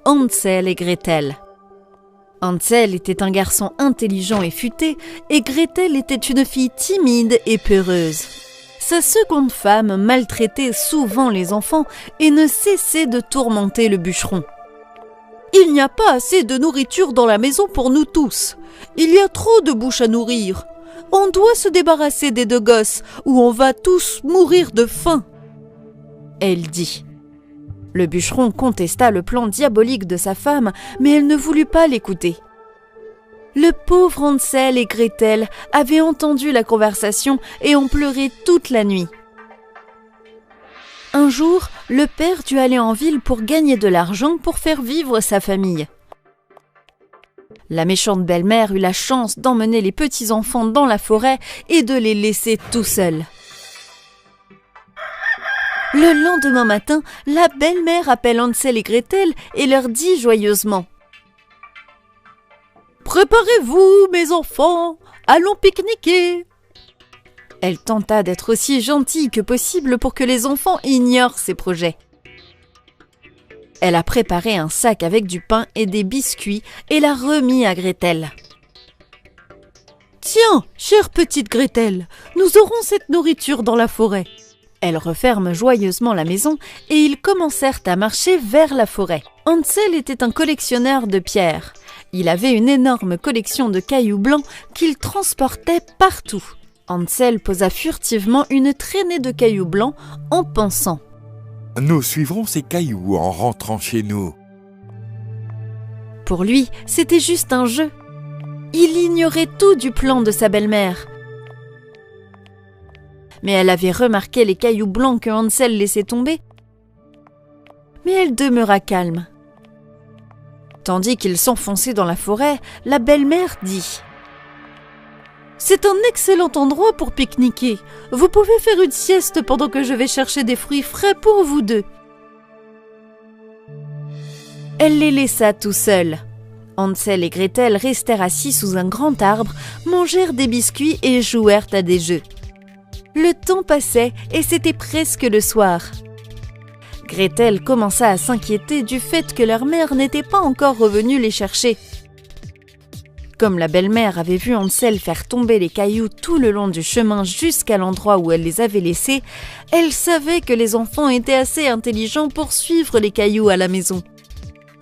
Hansel et Gretel. Hansel était un garçon intelligent et futé, et Gretel était une fille timide et peureuse. Sa seconde femme maltraitait souvent les enfants et ne cessait de tourmenter le bûcheron. « Il n'y a pas assez de nourriture dans la maison pour nous tous. Il y a trop de bouches à nourrir. On doit se débarrasser des deux gosses ou on va tous mourir de faim. » Elle dit. Le bûcheron contesta le plan diabolique de sa femme, mais elle ne voulut pas l'écouter. Le pauvre Hansel et Gretel avaient entendu la conversation et ont pleuré toute la nuit. Un jour, le père dut aller en ville pour gagner de l'argent pour faire vivre sa famille. La méchante belle-mère eut la chance d'emmener les petits-enfants dans la forêt et de les laisser tout seuls. Le lendemain matin, la belle-mère appelle Hansel et Gretel et leur dit joyeusement « Préparez-vous, mes enfants, allons pique-niquer !» Elle tenta d'être aussi gentille que possible pour que les enfants ignorent ses projets. Elle a préparé un sac avec du pain et des biscuits et l'a remis à Gretel. « Tiens, chère petite Gretel, nous aurons cette nourriture dans la forêt. » Elle referme joyeusement la maison et ils commencèrent à marcher vers la forêt. Hansel était un collectionneur de pierres. Il avait une énorme collection de cailloux blancs qu'il transportait partout. Hansel posa furtivement une traînée de cailloux blancs en pensant « Nous suivrons ces cailloux en rentrant chez nous. » Pour lui, c'était juste un jeu. Il ignorait tout du plan de sa belle-mère. Mais elle avait remarqué les cailloux blancs que Hansel laissait tomber. Mais elle demeura calme. Tandis qu'il s'enfonçait dans la forêt, la belle-mère dit « C'est un excellent endroit pour pique-niquer. Vous pouvez faire une sieste pendant que je vais chercher des fruits frais pour vous deux. » Elle les laissa tout seuls. Hansel et Gretel restèrent assis sous un grand arbre, mangèrent des biscuits et jouèrent à des jeux. Le temps passait et c'était presque le soir. Gretel commença à s'inquiéter du fait que leur mère n'était pas encore revenue les chercher. Comme la belle-mère avait vu Hansel faire tomber les cailloux tout le long du chemin jusqu'à l'endroit où elle les avait laissés, elle savait que les enfants étaient assez intelligents pour suivre les cailloux à la maison.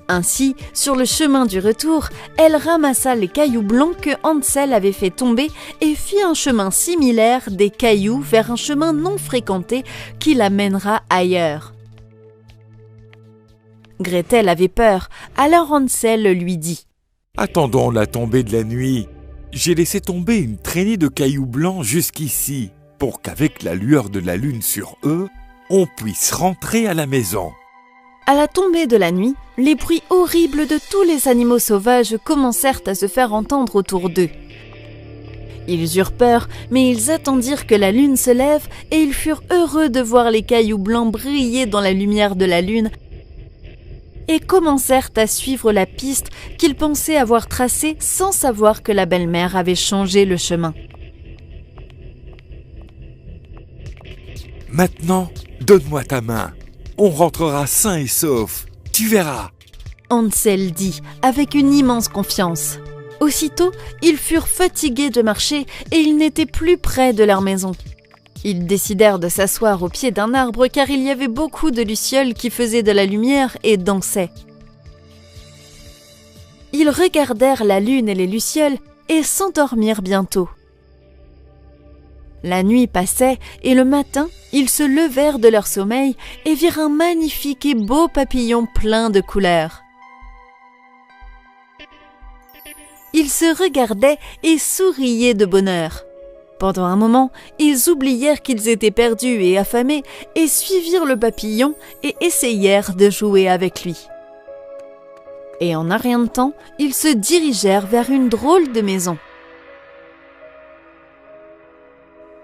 Ainsi, sur le chemin du retour, elle ramassa les cailloux blancs que Hansel avait fait tomber et fit un chemin similaire des cailloux vers un chemin non fréquenté qui la mènera ailleurs. Gretel avait peur, alors Hansel lui dit « Attendons la tombée de la nuit. J'ai laissé tomber une traînée de cailloux blancs jusqu'ici pour qu'avec la lueur de la lune sur eux, on puisse rentrer à la maison. » À la tombée de la nuit, les bruits horribles de tous les animaux sauvages commencèrent à se faire entendre autour d'eux. Ils eurent peur, mais ils attendirent que la lune se lève et ils furent heureux de voir les cailloux blancs briller dans la lumière de la lune et commencèrent à suivre la piste qu'ils pensaient avoir tracée sans savoir que la belle-mère avait changé le chemin. « Maintenant, donne-moi ta main. On rentrera sain et sauf, tu verras. » Hansel dit avec une immense confiance. Aussitôt, ils furent fatigués de marcher et ils n'étaient plus près de leur maison. Ils décidèrent de s'asseoir au pied d'un arbre car il y avait beaucoup de lucioles qui faisaient de la lumière et dansaient. Ils regardèrent la lune et les lucioles et s'endormirent bientôt. La nuit passait et le matin, ils se levèrent de leur sommeil et virent un magnifique et beau papillon plein de couleurs. Ils se regardaient et souriaient de bonheur. Pendant un moment, ils oublièrent qu'ils étaient perdus et affamés et suivirent le papillon et essayèrent de jouer avec lui. Et en un rien de temps, ils se dirigèrent vers une drôle de maison.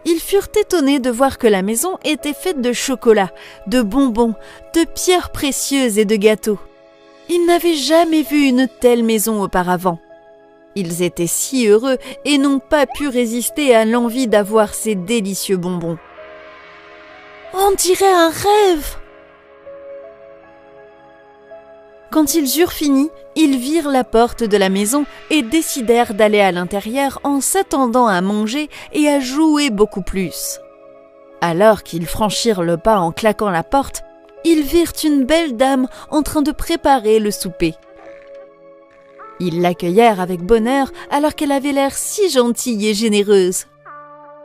Ils furent étonnés de voir que la maison était faite de chocolat, de bonbons, de pierres précieuses et de gâteaux. Ils n'avaient jamais vu une telle maison auparavant. Ils étaient si heureux et n'ont pas pu résister à l'envie d'avoir ces délicieux bonbons. « On dirait un rêve !» Quand ils eurent fini, ils virent la porte de la maison et décidèrent d'aller à l'intérieur en s'attendant à manger et à jouer beaucoup plus. Alors qu'ils franchirent le pas en claquant la porte, ils virent une belle dame en train de préparer le souper. Ils l'accueillèrent avec bonheur alors qu'elle avait l'air si gentille et généreuse.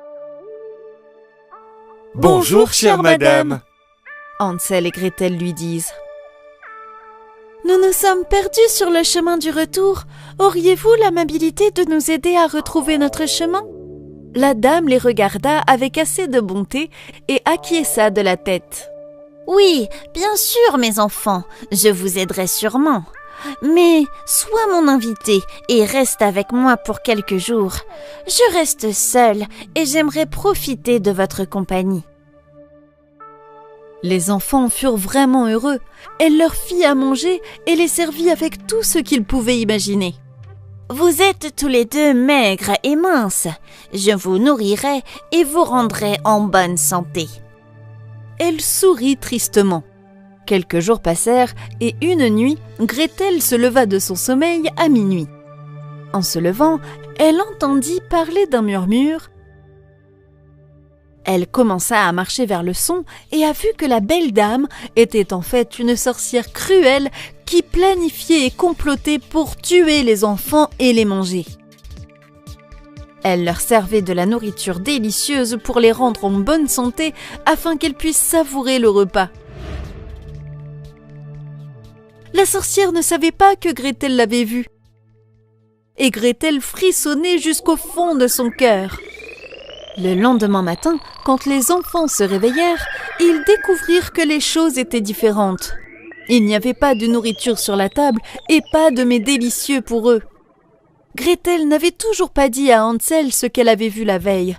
« Bonjour, chère madame !» Hansel et Gretel lui disent. « Nous nous sommes perdus sur le chemin du retour. Auriez-vous l'amabilité de nous aider à retrouver notre chemin ?» La dame les regarda avec assez de bonté et acquiesça de la tête. « Oui, bien sûr, mes enfants, je vous aiderai sûrement. Mais sois mon invité et reste avec moi pour quelques jours. Je reste seule et j'aimerais profiter de votre compagnie. » Les enfants furent vraiment heureux. Elle leur fit à manger et les servit avec tout ce qu'ils pouvaient imaginer. « Vous êtes tous les deux maigres et minces. Je vous nourrirai et vous rendrai en bonne santé. » Elle sourit tristement. Quelques jours passèrent et une nuit, Gretel se leva de son sommeil à minuit. En se levant, elle entendit parler d'un murmure. Elle commença à marcher vers le son et a vu que la belle dame était en fait une sorcière cruelle qui planifiait et complotait pour tuer les enfants et les manger. Elle leur servait de la nourriture délicieuse pour les rendre en bonne santé afin qu'elles puissent savourer le repas. La sorcière ne savait pas que Gretel l'avait vue. Et Gretel frissonnait jusqu'au fond de son cœur. Le lendemain matin, quand les enfants se réveillèrent, ils découvrirent que les choses étaient différentes. Il n'y avait pas de nourriture sur la table et pas de mets délicieux pour eux. Gretel n'avait toujours pas dit à Hansel ce qu'elle avait vu la veille.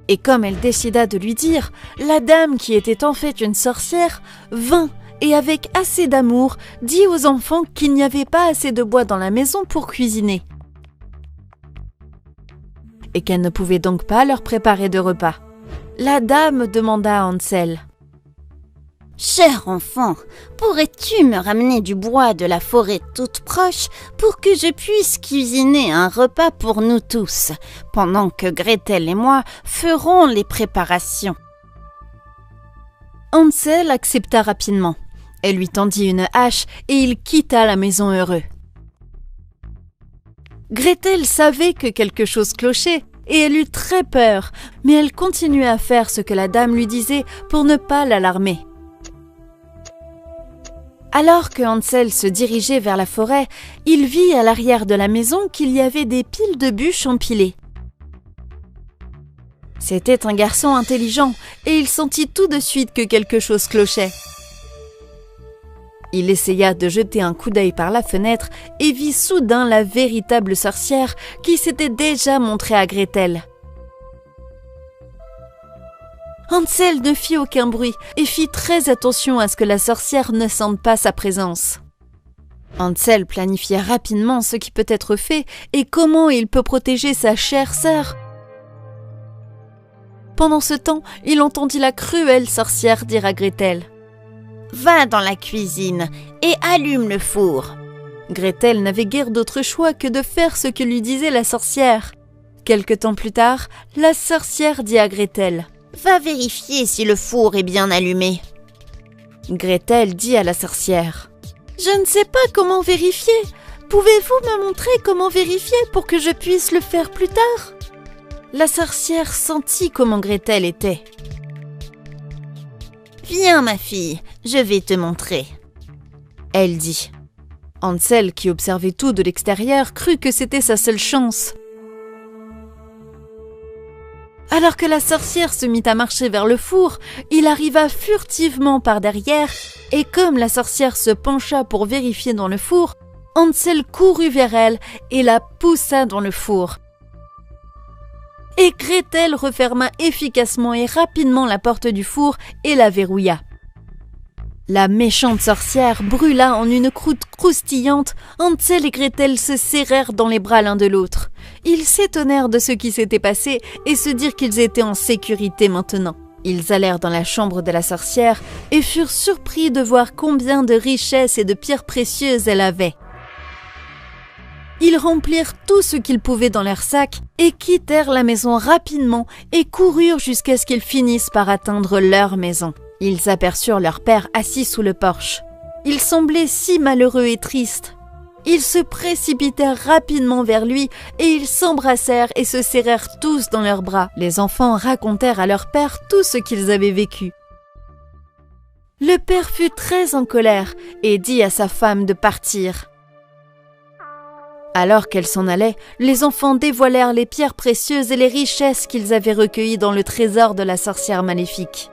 Et comme elle décida de lui dire, la dame qui était en fait une sorcière vint et avec assez d'amour dit aux enfants qu'il n'y avait pas assez de bois dans la maison pour cuisiner. Et qu'elle ne pouvait donc pas leur préparer de repas. La dame demanda à Hansel. « Cher enfant, pourrais-tu me ramener du bois de la forêt toute proche pour que je puisse cuisiner un repas pour nous tous, pendant que Gretel et moi ferons les préparations ?» Hansel accepta rapidement. Elle lui tendit une hache et il quitta la maison heureux. Gretel savait que quelque chose clochait et elle eut très peur, mais elle continuait à faire ce que la dame lui disait pour ne pas l'alarmer. Alors que Hansel se dirigeait vers la forêt, il vit à l'arrière de la maison qu'il y avait des piles de bûches empilées. C'était un garçon intelligent et il sentit tout de suite que quelque chose clochait. Il essaya de jeter un coup d'œil par la fenêtre et vit soudain la véritable sorcière qui s'était déjà montrée à Gretel. Hansel ne fit aucun bruit et fit très attention à ce que la sorcière ne sente pas sa présence. Hansel planifia rapidement ce qui peut être fait et comment il peut protéger sa chère sœur. Pendant ce temps, il entendit la cruelle sorcière dire à Gretel « Va dans la cuisine et allume le four. » Gretel n'avait guère d'autre choix que de faire ce que lui disait la sorcière. Quelque temps plus tard, la sorcière dit à Gretel « Va vérifier si le four est bien allumé. » Gretel dit à la sorcière « Je ne sais pas comment vérifier. Pouvez-vous me montrer comment vérifier pour que je puisse le faire plus tard ?» La sorcière sentit comment Gretel était. « Viens ma fille, je vais te montrer. » Elle dit. Hansel, qui observait tout de l'extérieur, crut que c'était sa seule chance. Alors que la sorcière se mit à marcher vers le four, il arriva furtivement par derrière et comme la sorcière se pencha pour vérifier dans le four, Hansel courut vers elle et la poussa dans le four. Et Gretel referma efficacement et rapidement la porte du four et la verrouilla. La méchante sorcière brûla en une croûte croustillante. Hansel et Gretel se serrèrent dans les bras l'un de l'autre. Ils s'étonnèrent de ce qui s'était passé et se dirent qu'ils étaient en sécurité maintenant. Ils allèrent dans la chambre de la sorcière et furent surpris de voir combien de richesses et de pierres précieuses elle avait. Ils remplirent tout ce qu'ils pouvaient dans leurs sacs et quittèrent la maison rapidement et coururent jusqu'à ce qu'ils finissent par atteindre leur maison. Ils aperçurent leur père assis sous le porche. Il semblait si malheureux et triste. Ils se précipitèrent rapidement vers lui et ils s'embrassèrent et se serrèrent tous dans leurs bras. Les enfants racontèrent à leur père tout ce qu'ils avaient vécu. Le père fut très en colère et dit à sa femme de partir. Alors qu'elle s'en allait, les enfants dévoilèrent les pierres précieuses et les richesses qu'ils avaient recueillies dans le trésor de la sorcière maléfique.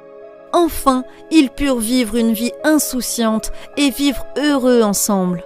Enfin, ils purent vivre une vie insouciante et vivre heureux ensemble.